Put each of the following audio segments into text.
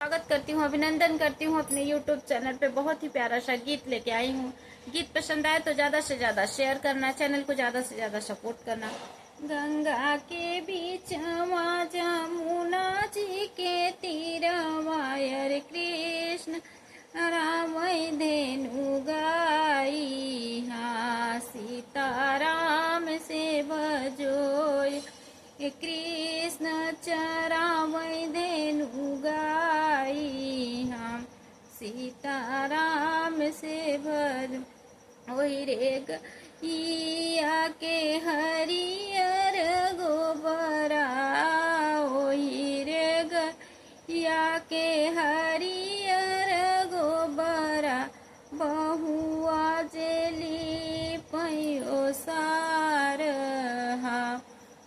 स्वागत करती हूँ, अभिनंदन करती हूँ अपने YouTube चैनल पे। बहुत ही प्यारा सा गीत लेके आई हूँ। गीत पसंद आए तो ज्यादा से ज्यादा शेयर करना, चैनल को ज्यादा से ज्यादा सपोर्ट करना। गंगा के बीच जमुना जी के तीरवा रे कृष्ण राम धेनु गाई, हाँ सीताराम से भजोय कृष्ण चराम धेनु गाई, हम सीताराम से भज। ओहि रे गैया के हरियर गोबरा, ओहि रे गैया के हरियर गोबरा, बहुआ जेली पैयो सार,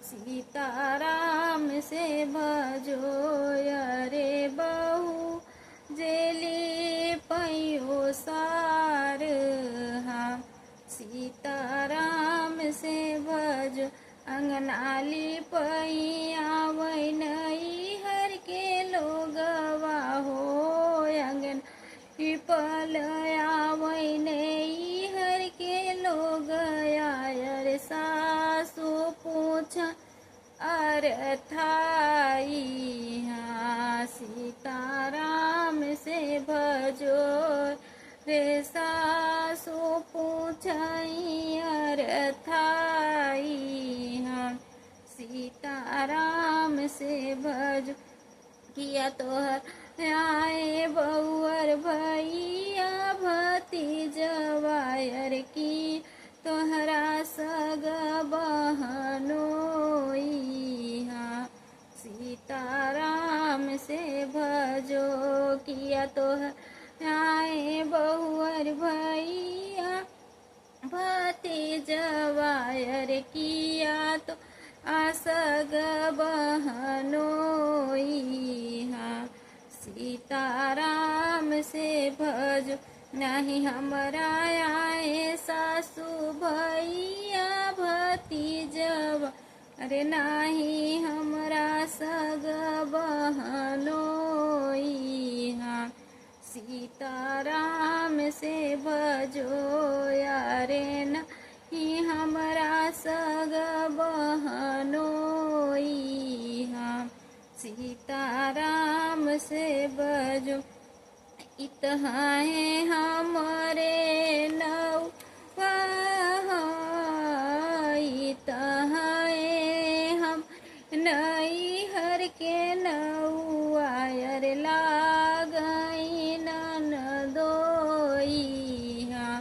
सीताराम से भजो अरे बहु जेली पैयो सार, हाँ सीताराम से भजो। अंगनाली पैया वही हर के लोगवा हो, अंगन पलया वही हर के लोग यार सासु पूछा अरथाई, हाँ सीताराम से भजो रे सासु पूछाई अरथाई, हाँ सीताराम से भजो। किया तोहर आए बउअर भैया भतीजवायर की तोहरा सग बहनोई, हाँ सीताराम से भजो। किया तोहर आए बउअर भैया भतीजवायर किया तो आसग बहनोई, हाँ सीताराम से भजो। नहीं हमरा आए सासू भैया भतीजवा, अरे नहीं हमरा सग बहनोई, हाँ सीताराम से भजो यारे नहीं हमरा सग बहनोई, हाँ सीताराम से भजो। इतहाए हमरे नौवा, इतहाए हम नई हर के नौआ रे लागई ननदोई, हाँ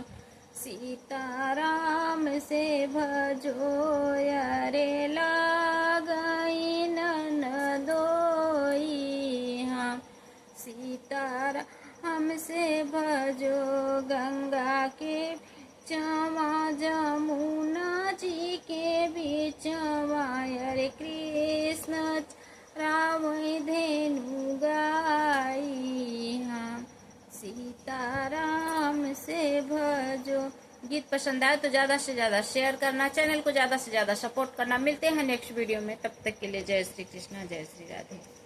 सीताराम से भजो रे लागई ननदोई, हाँ सीताराम हमसे भजो। गंगा के चवा जमुना जी के बीच रे कृष्ण राम धेनु गाई, हाँ सीताराम से भजो। गीत पसंद आए तो ज्यादा से ज्यादा शेयर करना, चैनल को ज्यादा से ज्यादा सपोर्ट करना। मिलते हैं नेक्स्ट वीडियो में, तब तक के लिए जय श्री कृष्ण, जय श्री राधे।